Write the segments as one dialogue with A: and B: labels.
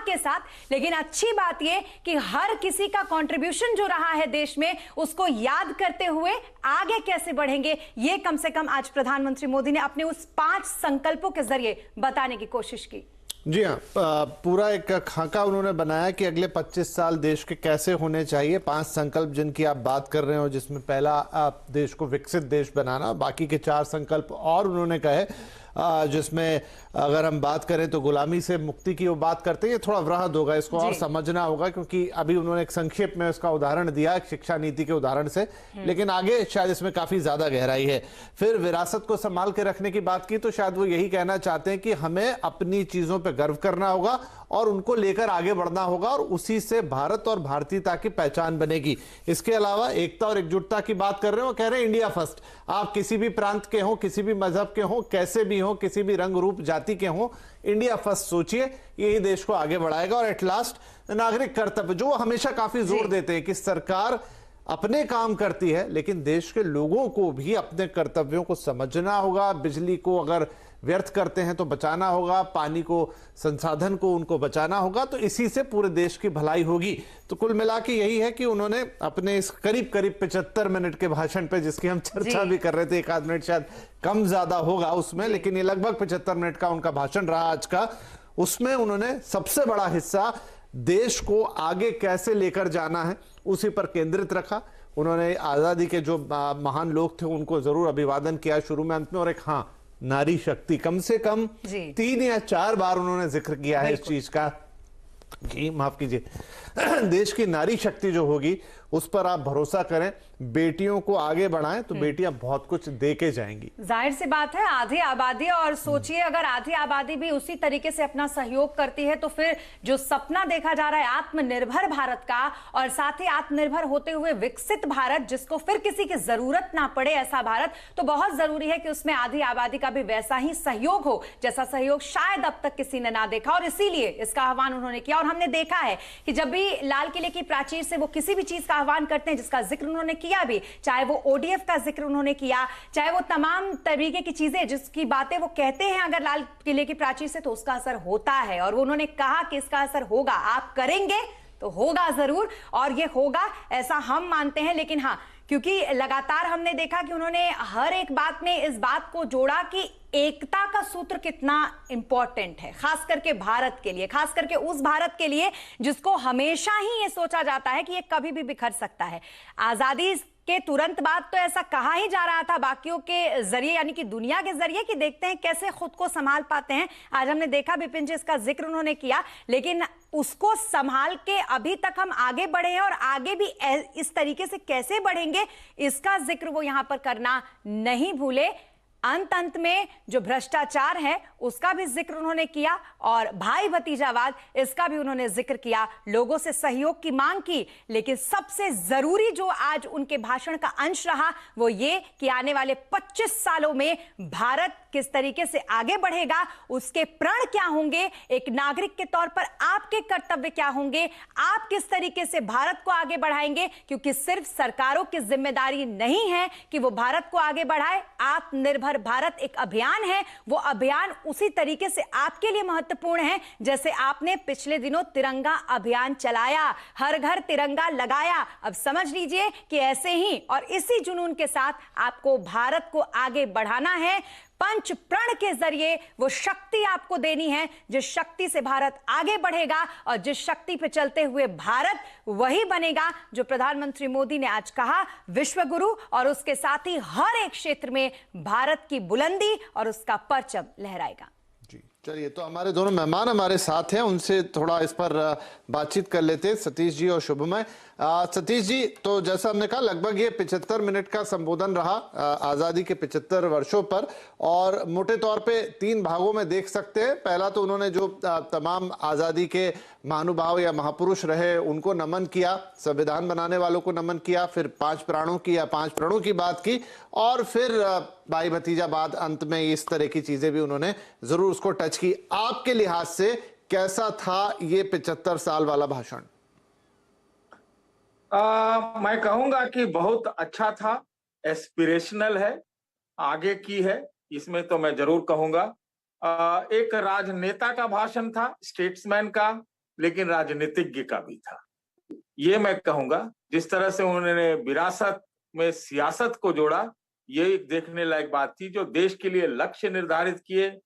A: के साथ, लेकिन अच्छी बात यह कि हर किसी का कंट्रीब्यूशन जो रहा है देश में, उसको याद करते हुए आगे कैसे बढ़ेंगे, ये कम से कम आज प्रधानमंत्री मोदी ने अपने उस 5 संकल्पों के जरिए बताने की कोशिश की।
B: जी हाँ, पूरा एक खाका उन्होंने बनाया कि अगले 25 साल देश के कैसे होने चाहिए। 5 संकल्प जिनकी आप बात कर रहे हो, जिसमें पहला देश को विकसित देश बनाना, बाकी के 4 संकल्प और उन्होंने कहे, जिसमें अगर हम बात करें तो गुलामी से मुक्ति की वो बात करते हैं। ये थोड़ा वृहद होगा, इसको और समझना होगा, क्योंकि अभी उन्होंने एक संक्षेप में उसका उदाहरण दिया शिक्षा नीति के उदाहरण से, लेकिन आगे शायद इसमें काफी ज्यादा गहराई है। फिर विरासत को संभाल के रखने की बात की, तो शायद वो यही कहना चाहते हैं कि हमें अपनी चीजों पर गर्व करना होगा और उनको लेकर आगे बढ़ना होगा, और उसी से भारत और भारतीयता की पहचान बनेगी। इसके अलावा एकता और एकजुटता की बात कर रहे हो, कह रहे हैं इंडिया फर्स्ट। आप किसी भी प्रांत के हो, किसी भी मजहब के हो, कैसे भी हो, किसी भी रंग रूप जाति के हो, इंडिया फर्स्ट सोचिए, यही देश को आगे बढ़ाएगा। और एट लास्ट नागरिक कर्तव्य, जो हमेशा काफी जोर देते हैं कि सरकार अपने काम करती है, लेकिन देश के लोगों को भी अपने कर्तव्यों को समझना होगा। बिजली को अगर व्यर्थ करते हैं तो बचाना होगा, पानी को, संसाधन को उनको बचाना होगा, तो इसी से पूरे देश की भलाई होगी। तो कुल मिला के यही है कि उन्होंने अपने इस करीब 75 मिनट के भाषण पे, जिसकी हम चर्चा भी कर रहे थे, 1 आध मिनट शायद कम ज्यादा होगा उसमें, लेकिन ये लगभग 75 मिनट का उनका भाषण रहा आज का। उसमें उन्होंने सबसे बड़ा हिस्सा देश को आगे कैसे लेकर जाना है उसी पर केंद्रित रखा। उन्होंने आजादी के जो महान लोग थे उनको जरूर अभिवादन किया शुरू में, अंत में, और एक नारी शक्ति, कम से कम 3 या 4 बार उन्होंने जिक्र किया है इस चीज का। जी माफ कीजिए। देश की नारी शक्ति जो होगी उस पर आप भरोसा करें, बेटियों को आगे बढ़ाएं तो बेटियां बहुत कुछ दे के जाएंगी।
A: जाहिर सी बात है, आधी आबादी, और सोचिए अगर आधी आबादी भी उसी तरीके से अपना सहयोग करती है, तो फिर जो सपना देखा जा रहा है आत्मनिर्भर भारत का, और साथ ही आत्मनिर्भर होते हुए विकसित भारत, जिसको फिर किसी की जरूरत ना पड़े, ऐसा भारत, तो बहुत जरूरी है कि उसमें आधी आबादी का भी वैसा ही सहयोग हो जैसा सहयोग शायद अब तक किसी ने ना देखा। और इसीलिए इसका आह्वान उन्होंने किया। और हमने देखा है कि जब भी लाल किले की प्राचीर से वो किसी भी चीज का आह्वान करते हैं, जिसका जिक्र उन्होंने किया भी, चाहे वो ओडीएफ का जिक्र उन्होंने किया, चाहे वो तमाम तरीके की चीजें जिसकी बातें वो कहते हैं अगर लाल किले की प्राचीर से, तो उसका असर होता है। और उन्होंने कहा कि इसका असर होगा, आप करेंगे तो होगा जरूर, और ये होगा ऐसा हम मानते हैं। लेकिन हाँ, क्योंकि लगातार हमने देखा कि उन्होंने हर एक बात में इस बात को जोड़ा कि एकता का सूत्र कितना इंपॉर्टेंट है, खास करके भारत के लिए, खास करके उस भारत के लिए जिसको हमेशा ही ये सोचा जाता है कि ये कभी भी बिखर सकता है। आजादी के तुरंत बाद तो ऐसा कहा ही जा रहा था बाकियों के जरिए, यानी कि दुनिया के जरिए, कि देखते हैं कैसे खुद को संभाल पाते हैं। आज हमने देखा विपिन जी, इसका जिक्र उन्होंने किया, लेकिन उसको संभाल के अभी तक हम आगे बढ़े हैं, और आगे भी इस तरीके से कैसे बढ़ेंगे इसका जिक्र वो यहां पर करना नहीं भूले। अंत में जो भ्रष्टाचार है उसका भी जिक्र उन्होंने किया, और भाई भतीजावाद, इसका भी उन्होंने जिक्र किया, लोगों से सहयोग की मांग की। लेकिन सबसे जरूरी जो आज उनके भाषण का अंश रहा वो ये कि आने वाले 25 सालों में भारत किस तरीके से आगे बढ़ेगा, उसके प्रण क्या होंगे, एक नागरिक के तौर पर आपके कर्तव्य क्या होंगे, आप किस तरीके से भारत को आगे बढ़ाएंगे। क्योंकि सिर्फ सरकारों की जिम्मेदारी नहीं है कि वो भारत को आगे बढ़ाए, आत्मनिर्भर भारत एक अभियान है, वो अभियान उसी तरीके से आपके लिए महत्वपूर्ण है जैसे आपने पिछले दिनों तिरंगा अभियान चलाया, हर घर तिरंगा लगाया। अब समझ लीजिए कि ऐसे ही और इसी जुनून के साथ आपको भारत को आगे बढ़ाना है। पंच प्रण के जरिए वो शक्ति आपको देनी है जिस शक्ति से भारत आगे बढ़ेगा, और जिस शक्ति पे चलते हुए भारत वही बनेगा जो प्रधानमंत्री मोदी ने आज कहा, विश्व गुरु, और उसके साथ ही हर एक क्षेत्र में भारत की बुलंदी और उसका परचम लहराएगा।
B: जी चलिए, तो हमारे दोनों मेहमान हमारे साथ हैं, उनसे थोड़ा इस पर बातचीत कर लेते हैं, सतीश जी और शुभमय। सतीश जी, तो जैसा हमने कहा लगभग ये 75 मिनट का संबोधन रहा आज़ादी के 75 वर्षों पर, और मोटे तौर पे 3 भागों में देख सकते हैं। पहला तो उन्होंने जो तमाम आज़ादी के महानुभाव या महापुरुष रहे उनको नमन किया, संविधान बनाने वालों को नमन किया, फिर 5 प्राणों की या 5 प्रणों की बात की, और फिर भाई भतीजावाद, अंत में इस तरह की चीजें भी उन्होंने जरूर उसको टच की। आपके लिहाज से कैसा था ये 75 साल वाला भाषण?
C: मैं कहूंगा कि बहुत अच्छा था, एस्पिरेशनल है, आगे की है, इसमें तो मैं जरूर कहूंगा। एक राजनेता का भाषण था, स्टेट्समैन का, लेकिन राजनीतिज्ञ का भी था। ये मैं कहूंगा, जिस तरह से उन्होंने विरासत में सियासत को जोड़ा, ये एक देखने लायक बात थी। जो देश के लिए लक्ष्य निर्धारित किए,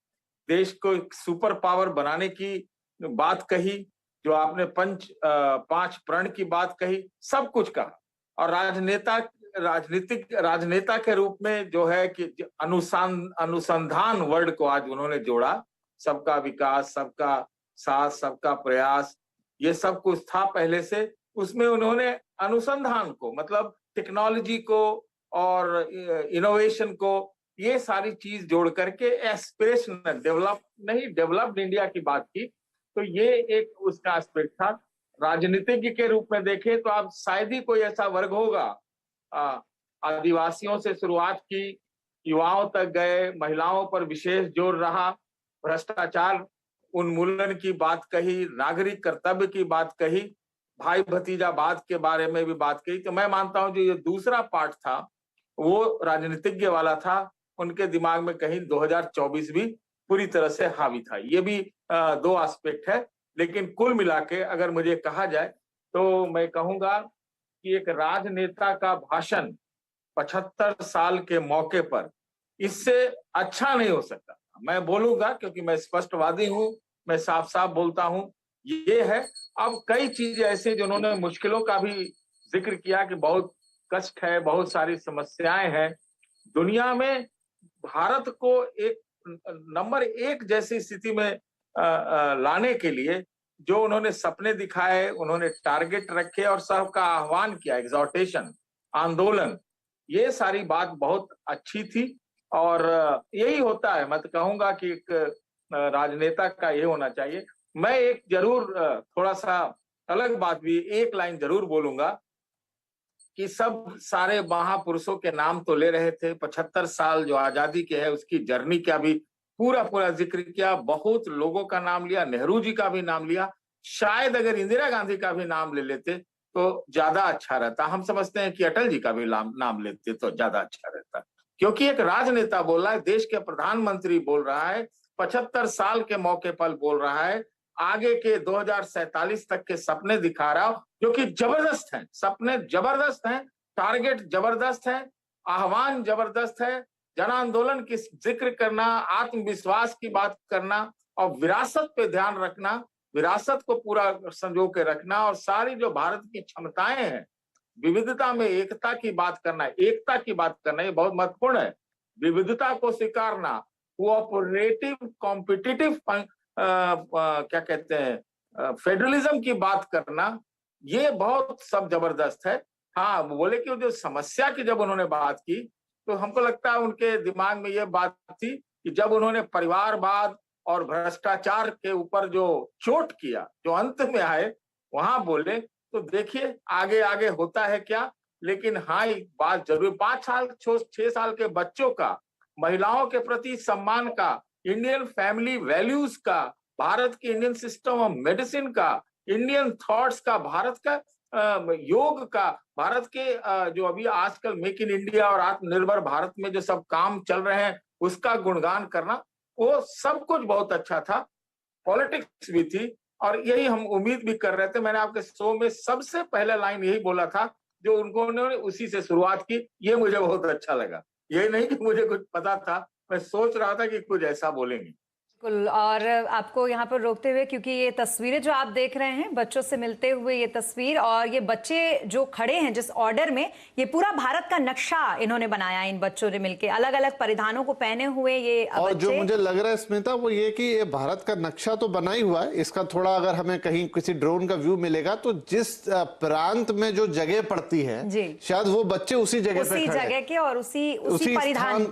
C: देश को एक सुपर पावर बनाने की बात कही, जो आपने पांच प्रण की बात कही, सब कुछ कहा। और राजनेता के रूप में जो है कि अनुसंधान वर्ड को आज उन्होंने जोड़ा। सबका विकास, सबका साथ, सबका प्रयास, ये सब कुछ था पहले से। उसमें उन्होंने अनुसंधान को, मतलब टेक्नोलॉजी को और इनोवेशन को, ये सारी चीज जोड़ करके एस्पिरेशनल डेवलप्ड इंडिया की बात की। तो ये एक उसका एस्पेक्ट था। राजनीतिज्ञ के रूप में देखें तो आप शायद ही कोई ऐसा वर्ग होगा, आदिवासियों से शुरुआत की, युवाओं तक गए, महिलाओं पर विशेष जोर रहा, भ्रष्टाचार उन्मूलन की बात कही, नागरिक कर्तव्य की बात कही, भाई भतीजावाद के बारे में भी बात कही। तो मैं मानता हूं जो ये दूसरा पार्ट था वो राजनीतिज्ञ वाला था। उनके दिमाग में कहीं 2024 भी पूरी तरह से हावी था। ये भी दो एस्पेक्ट है। लेकिन कुल मिला के अगर मुझे कहा जाए तो मैं कहूंगा कि एक राजनेता का भाषण 75 साल के मौके पर इससे अच्छा नहीं हो सकता। मैं बोलूंगा क्योंकि मैं स्पष्टवादी हूं, मैं साफ साफ बोलता हूं, ये है। अब कई चीजें ऐसे जिन्होंने मुश्किलों का भी जिक्र किया कि बहुत कष्ट है, बहुत सारी समस्याएं हैं दुनिया में। भारत को एक नंबर 1 जैसी स्थिति में लाने के लिए जो उन्होंने सपने दिखाए, उन्होंने टारगेट रखे और सबका आह्वान किया, एग्जॉर्टेशन, आंदोलन, ये सारी बात बहुत अच्छी थी। और यही होता है, मैं तो कहूंगा कि एक राजनेता का ये होना चाहिए। मैं एक जरूर थोड़ा सा अलग बात भी, एक लाइन जरूर बोलूंगा कि सब सारे महापुरुषों के नाम तो ले रहे थे, 75 साल जो आजादी के है उसकी जर्नी का भी पूरा जिक्र किया, बहुत लोगों का नाम लिया, नेहरू जी का भी नाम लिया। शायद अगर इंदिरा गांधी का भी नाम ले लेते तो ज्यादा अच्छा रहता। हम समझते हैं कि अटल जी का भी नाम लेते तो ज्यादा अच्छा रहता, क्योंकि एक राजनेता बोल रहा है, देश के प्रधानमंत्री बोल रहा है, 75 साल के मौके पर बोल रहा है, आगे के 2047 तक के सपने दिखा रहा हो, जो कि जबरदस्त हैं, सपने जबरदस्त हैं, टारगेट जबरदस्त है, आह्वान जबरदस्त है, जन आंदोलन की जिक्र करना, आत्मविश्वास की बात करना और विरासत पे ध्यान रखना, विरासत को पूरा संजो के रखना और सारी जो भारत की क्षमताएं हैं, विविधता में एकता की बात करना, एकता की बात करना, ये बहुत महत्वपूर्ण है। विविधता को स्वीकारना, कोऑपरेटिव कॉम्पिटिटिव क्या कहते हैं, फेडरलिज्म की बात करना, ये बहुत सब जबरदस्त है। हाँ, वो बोले कि जो समस्या की जब उन्होंने बात की तो हमको लगता है उनके दिमाग में ये बात थी कि जब उन्होंने परिवारवाद और भ्रष्टाचार के ऊपर जो चोट किया, जो अंत में आए वहां बोले, तो देखिए आगे आगे होता है क्या। लेकिन हाँ, एक बात जरूर, 5 साल 6 साल के बच्चों का, महिलाओं के प्रति सम्मान का, इंडियन फैमिली वैल्यूज का, भारत की इंडियन सिस्टम ऑफ मेडिसिन का, इंडियन थॉट्स का, भारत का योग का, भारत के जो अभी आजकल मेक इन इंडिया और आत्मनिर्भर भारत में जो सब काम चल रहे हैं उसका गुणगान करना, वो सब कुछ बहुत अच्छा था। पॉलिटिक्स भी थी और यही हम उम्मीद भी कर रहे थे। मैंने आपके शो में सबसे पहला लाइन यही बोला था जो उन्होंने उसी से शुरुआत की, ये मुझे बहुत अच्छा लगा। यही नहीं कि मुझे कुछ पता था, मैं सोच रहा था कि कुछ ऐसा बोलेंगे।
A: बिल्कुल, और आपको यहाँ पर रोकते हुए, क्योंकि ये तस्वीरें जो आप देख रहे हैं बच्चों से मिलते हुए, ये तस्वीर और ये बच्चे जो खड़े हैं जिस ऑर्डर में, ये पूरा भारत का नक्शा इन्होंने बनाया। इन बच्चों ने मिलकर अलग अलग परिधानों को पहने हुए ये
B: और जो मुझे लग रहा है स्मिता वो ये कि ये भारत का नक्शा तो बना ही हुआ है, इसका थोड़ा अगर हमें कहीं किसी ड्रोन का व्यू मिलेगा तो जिस प्रांत में जो जगह पड़ती है शायद वो बच्चे उसी जगह पे खड़े
A: के और उसी परिधान,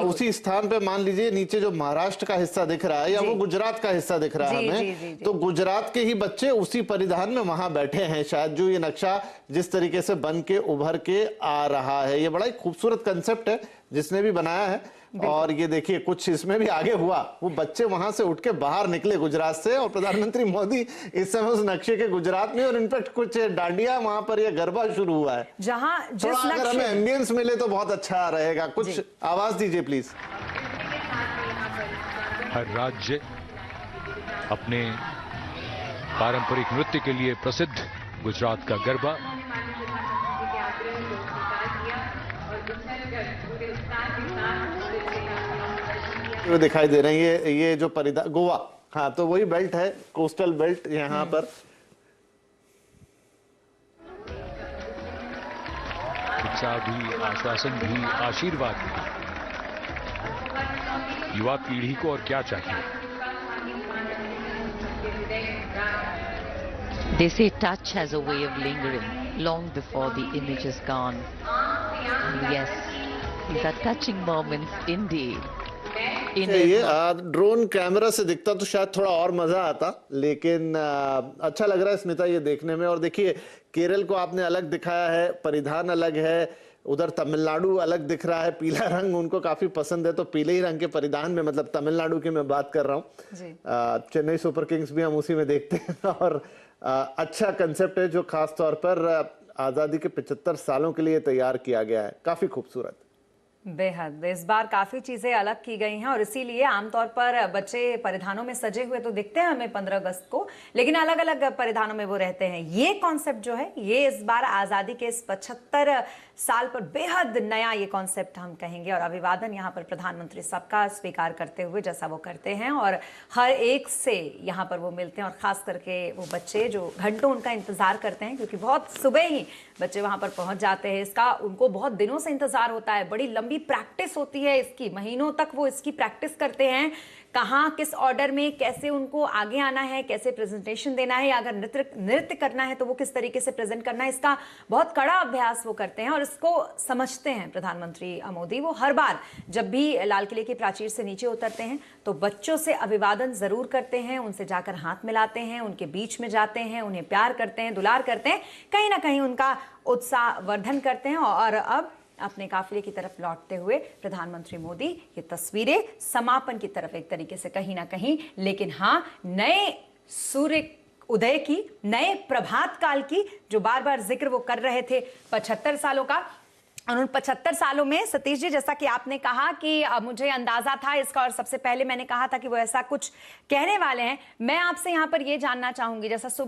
B: उसी स्थान पे। मान लीजिए नीचे जो महाराष्ट्र का हिस्सा दिख रहा है या वो गुजरात का हिस्सा दिख रहा है हमें, तो गुजरात के ही बच्चे उसी परिधान में वहां बैठे हैं शायद, जो ये नक्शा जिस तरीके से बन के उभर के आ रहा है। ये बड़ा ही खूबसूरत कंसेप्ट है जिसने भी बनाया है। और ये देखिए कुछ इसमें भी आगे हुआ, वो बच्चे वहां से उठ के बाहर निकले गुजरात से और प्रधानमंत्री मोदी इस समय उस नक्शे के गुजरात में, और इनफैक्ट कुछ डांडिया वहां पर ये गरबा शुरू हुआ है।
A: जहां जिस
B: अगर हमें एम्बियंस मिले तो बहुत अच्छा रहेगा। कुछ आवाज दीजिए प्लीज।
D: हर राज्य अपने पारंपरिक नृत्य के लिए प्रसिद्ध गुजरात का गरबा।
B: वो दिखाई दे रही है, ये जो परिधान गोवा, हाँ तो वही बेल्ट है, कोस्टल बेल्ट यहाँ पर।
D: उत्साह भी, आश्वासन भी, आशीर्वाद भी। युवा पीढ़ी को और क्या चाहिए?
E: They say touch has a way of lingering long before the image is gone. And yes, these are touching moments indeed.
B: ये ड्रोन कैमरा से दिखता तो शायद थोड़ा और मजा आता, लेकिन अच्छा लग रहा है स्मिता ये देखने में। और देखिए केरल को आपने अलग दिखाया है, परिधान अलग है, उधर तमिलनाडु अलग दिख रहा है, पीला रंग उनको काफी पसंद है, तो पीले ही रंग के परिधान में, मतलब तमिलनाडु की मैं बात कर रहा हूँ। चेन्नई सुपर किंग्स भी हम उसी में देखते हैं। और अच्छा कंसेप्ट है जो खास तौर पर आजादी के 75 सालों के लिए तैयार किया गया है, काफी खूबसूरत।
A: बेहद इस बार काफी चीजें अलग की गई हैं और इसीलिए आमतौर पर बच्चे परिधानों में सजे हुए तो दिखते हैं हमें 15 अगस्त को, लेकिन अलग अलग परिधानों में वो रहते हैं। ये कॉन्सेप्ट जो है ये इस बार आजादी के इस 75 साल पर बेहद नया ये कॉन्सेप्ट हम कहेंगे। और अभिवादन यहाँ पर प्रधानमंत्री सबका स्वीकार करते हुए जैसा वो करते हैं और हर एक से यहाँ पर वो मिलते हैं, और खास करके वो बच्चे जो घंटों उनका इंतजार करते हैं, क्योंकि बहुत सुबह ही बच्चे वहां पर पहुंच जाते हैं। इसका उनको बहुत दिनों से इंतजार होता है, बड़ी लंबी प्रैक्टिस होती है इसकी, महीनों तक वो इसकी प्रैक्टिस करते हैं, कहाँ किस ऑर्डर में कैसे उनको आगे आना है, कैसे प्रेजेंटेशन देना है, अगर नृत्य करना है तो वो किस तरीके से प्रेजेंट करना है, इसका बहुत कड़ा अभ्यास वो करते हैं और इसको समझते हैं प्रधानमंत्री मोदी। वो हर बार जब भी लाल किले की प्राचीर से नीचे उतरते हैं तो बच्चों से अभिवादन जरूर करते हैं, उनसे जाकर हाथ मिलाते हैं, उनके बीच में जाते हैं, उन्हें प्यार करते हैं, दुलार करते हैं, कहीं ना कहीं उनका उत्साह वर्धन करते हैं। और अब अपने काफिले की तरफ लौटते हुए प्रधानमंत्री मोदी ये तस्वीरें समापन की तरफ एक तरीके से कहीं ना कहीं, लेकिन हाँ नए सूर्य उदय की, नए प्रभात काल की जो बार बार जिक्र वो कर रहे थे 75 सालों का। और उन 75 सालों में सतीश जी, जैसा कि आपने कहा कि मुझे अंदाजा था इसका और सबसे पहले मैंने कहा था कि वो ऐसा कुछ कहने वाले हैं, मैं आपसे यहाँ पर ये जानना चाहूंगी, जैसा सुबह